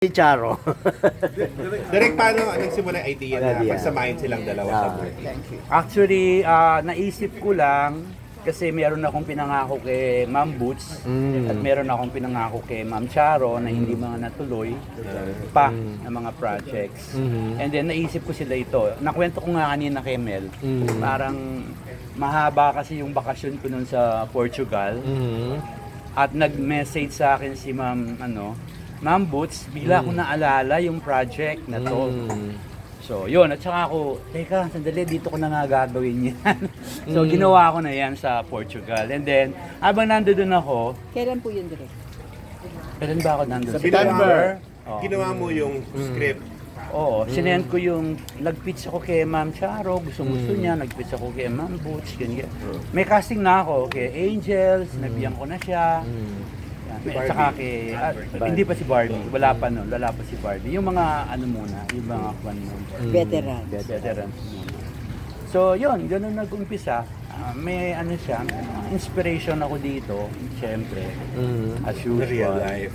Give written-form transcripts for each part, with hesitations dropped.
Si Charo. Direk, paano nagsimula yung idea na pagsamahin silang dalawa sa movie? Actually, naisip ko lang kasi meron akong pinangako kay Ma'am Boots at meron akong pinangako kay Ma'am Charo na hindi mga natuloy pa ng mga projects. And then naisip ko sila ito. Nakwento ko nga kanina kay Mel, parang mahaba kasi yung bakasyon ko nun sa Portugal. At nag-message sa akin si Ma'am Boots, bigla ko naalala yung project na to. So, yun. At saka ako, teka, sandali, dito ko na nga gagawin yan. So, ginawa ko na yan sa Portugal. And then, habang nandoon ako, Kailan po yun, Direk? kailan ba ako nandun? September. Oh. Ginawa mo yung script. Oo, sinend ko yung, nag-pitch ako kay Ma'am Charo, gusto niya, nag-pitch ako kay Ma'am Boots, ganyan. May casting na ako kay Angels, nabiyan ko na siya. At saka kay, hindi pa si Barbie, wala pa si Barbie. Yung mga muna, yung mga veterans muna. So yun, ganun nag-umpisa. May siya, inspiration ako dito, siyempre, as usual. Real life.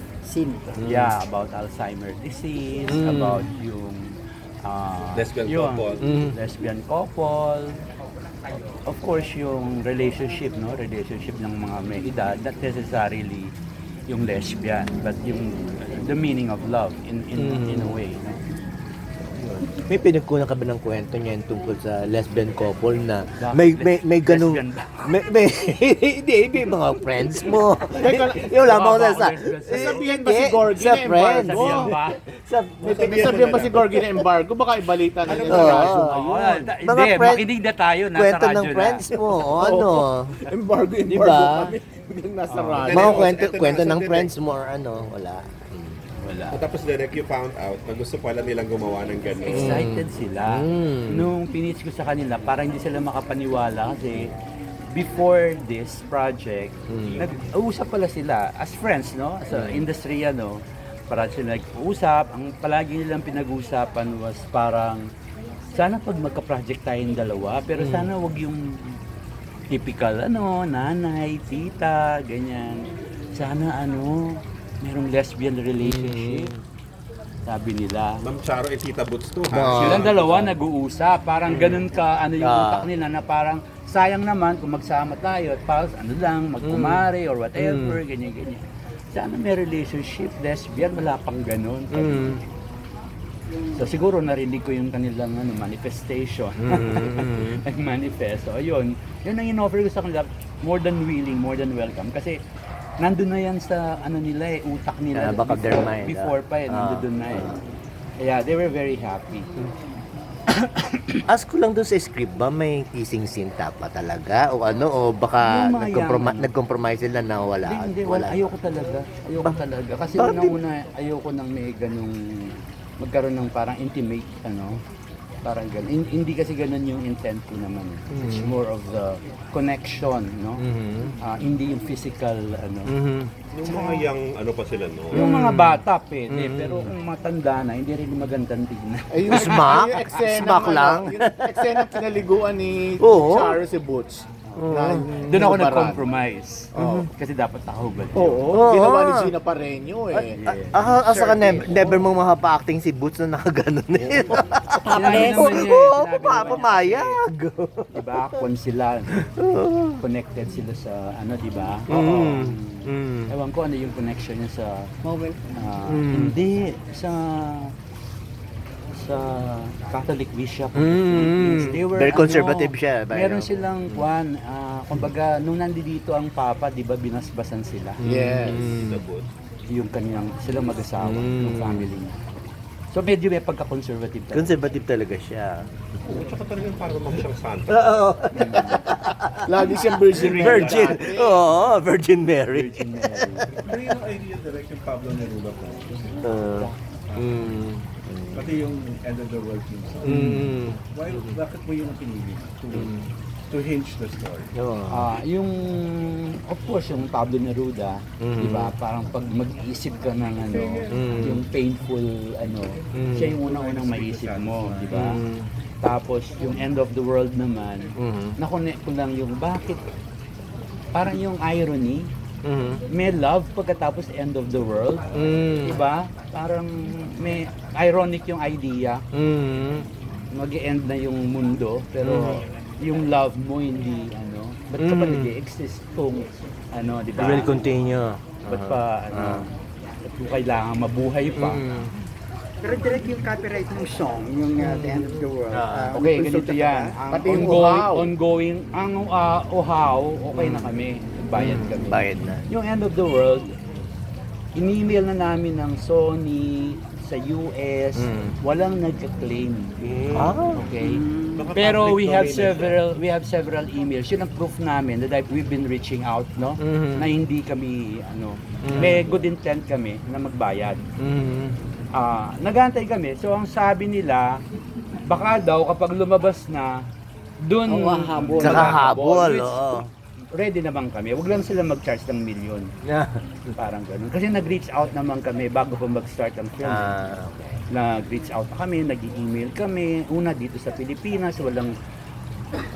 Yeah, about Alzheimer's disease, about yung lesbian couple. Of course, yung relationship ng mga may edad, not necessarily yung lesbian, but yung the meaning of love in a way. No? May pinagkunan ka ba ng kwento niyan tungkol sa lesbian couple na may ganung Lesbian ba? may hindi mga friends mo. Yung lamang sa Sasabihan ba si Gorgie sa na friends. embargo? Sabihan ba? Sasabihan ba si Gorgie na embargo? Baka ibalita na niya sa Oo. radyo Oo, ngayon. hindi, friend- makinig na tayo, nasa kwento ng radyo na. friends mo. O ano? Embargo Diba? kami. Biglang nasa radyo. Mga Ito kwento na, ng sa friends mo or ano, wala. Wala. Tapos direct you found out na gusto pala nilang gumawa ng gano'n. Excited sila. Nung pinitch ko sa kanila, parang hindi sila makapaniwala kasi before this project, nag-uusap pala sila as friends, no? Sa industry, parang sila nag-uusap. Ang palagi nilang pinag-uusapan was parang, sana pag magka-project tayong dalawa, pero sana wag yung typical, nanay, tita, ganyan. Sana, merong lesbian relationship. Sabi nila. Ma'am Charo and Tita Boots too, No. ha? Silang dalawa nag-uusap. Parang ganun ka, yung utak nila na parang sayang naman kung magsama tayo at parang magkumare or whatever, ganyan. Sana may relationship, lesbian, wala pang ganun. So siguro narinig ko yung kanilang manifestation. Nag-manifest. So ayun, yun ang in-offer ko sa kanila, more than willing, more than welcome. Kasi nandun na yan sa nila utak nila. Back of their mind. Before pa nandun na Yeah, they were very happy. Ask ko lang doon sa script ba, may kissing scene pa talaga? O o baka Yung mga nag-compromise sila na wala? Hindi, wala. Ayoko talaga. Kasi una ayoko nang may ganung magkaroon ng parang intimate, parang ganun. Hindi kasi ganun yung intent ko naman. It's more of the connection, no? Hindi yung physical, Yung mga young, pa sila, no? Yung mga bata, pwede. Pero kung matanda na, hindi rin magandang tignan. Ay, Smack? yung eksena Smack lang? Yung eksena pinaliguan ni Oo. Charo si Boots. Doon ako nag-compromise. Kasi dapat tahubad. Oo. Ginawa ni Gina Pareño eh. Asa ka never mong mapapa-acting si Boots na nakaganon eh. Sinabi naman niya, Oo, sinabi naman pamayag. niya, diba, sila, connected sila sa, diba? Ewan ko ano yung connection niya sa, hindi, sa Catholic Bishop of the Philippines. They were, Very conservative siya. Meron silang kumbaga, nung nandito ang Papa, di ba, binasbasan sila. Yes. Tita Boots. Yung kanyang, silang mag-asawa, yung family niya. So medyo may pagka-conservative talaga. Conservative talaga siya. At saka talagang parang siyang santa. Oo. Lagi siyang Virgin Mary. Virgin. Oo, Virgin Mary. Virgin Mary. Ano yung idea direct yung Pablo Neruda po? Pati yung End of the World team. Bakit mo yung pinili to hinge the story? Yung, of course, yung Pablo Neruda, di ba, parang pag mag-isip ka ng yung painful, siya yung unang-unang maisip mo, di ba? Tapos, yung End of the World naman, na-connect ko lang yung bakit, parang yung irony, may love pagkatapos end of the world. Diba? Parang may ironic yung idea. Mag-end na yung mundo, pero yung love mo hindi, ba't ka pa nag-exist kung, diba? It will continue. Ba't pa, ba't mo kailangan mabuhay pa? Pero direct yung copyright ng song, yung The End of the World. Okay, consulta ganito ka yan. ba? Ang Pati yung ongoing, ang uhaw, okay na kami. Bayad kami. Bayad na. Yung End of the World, in-email na namin ng Sony sa US, walang nagka-claim. Okay? Pero we have several emails. Yun ang proof namin that we've been reaching out, no? Na hindi kami may good intent kami na magbayad. Nagantay kami. So ang sabi nila, baka daw kapag lumabas na, dun hahabol. Saka habol, which oo. ready naman kami. Huwag lang sila mag-charge ng milyon. Parang ganun. Kasi nag-reach out naman kami bago pa mag-start ang film. Nag-reach out na kami, nag-email kami. Una dito sa Pilipinas, walang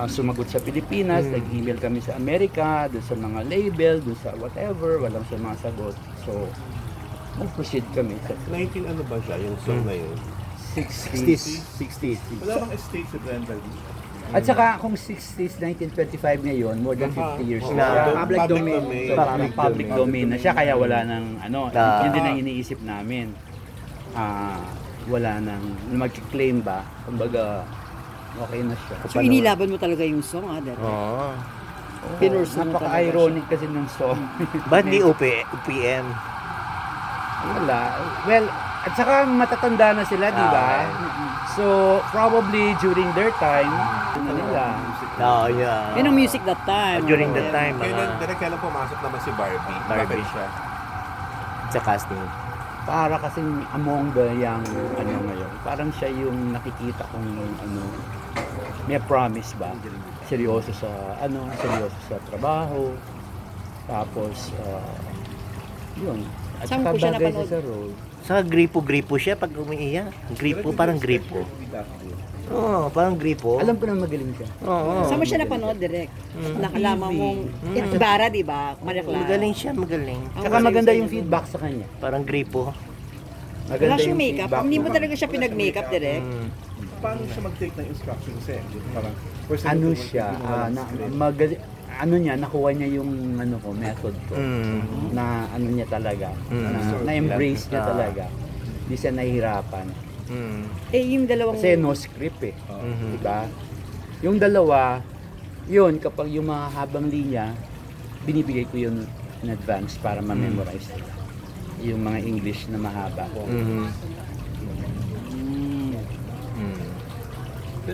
sumagot sa Pilipinas. Nag-email kami sa Amerika, doon sa mga label, doon sa whatever, walang sumasagot. So, nag-proceed kami. 19 ano ba siya, yung song na yun? 60s. 60s. Wala bang estate si Brenda Lee? At saka kung 60s, 1925 ngayon, more than 50 years na siya. Public domain. So, parang public domain na siya, kaya wala nang yun din ang iniisip namin. Wala nang mag-claim ba, kumbaga okay na siya. So inilaban mo talaga yung song, Derek? Oo. Pinurso mo talaga Napaka-ironic kasi ng song. Ba't di UPM? Wala. Well, at saka matatanda na sila, di ba? So, probably during their time, nila. Yeah. Yun ang music that time. During that time, Kailan pumasok naman si Barbie? Barbie. Bakit siya? sa casting. Para kasing among the young, ngayon. Parang siya yung nakikita kong, may promise ba? Seryoso sa, seryoso sa trabaho. Tapos, yun. At Saan saka ko siya bagay napanood? sa role. Saka gripo siya pag umiiyak. Gripo, parang gripo. Oo, parang gripo. Alam ko na magaling siya. Oo. Saan mo siya napanood, direct? Nakalaman mong Itbara, di ba? Maria Clara. Magaling siya, magaling. Saka maganda yung feedback sa kanya. Parang gripo. Wala siyang makeup. Hindi mo talaga siya pinag-makeup, direct. Paano siya mag-take ng instruction kasi? Parang, first Ano time siya, script. nakuha niya yung method ko. Na niya talaga, na-embrace niya talaga. Hindi siya nahihirapan. Yung dalawang... Kasi no script eh. Diba? Yung dalawa, yun, kapag yung mga habang linya, binibigay ko yun in advance para ma-memorize nila. Yung mga English na mahaba.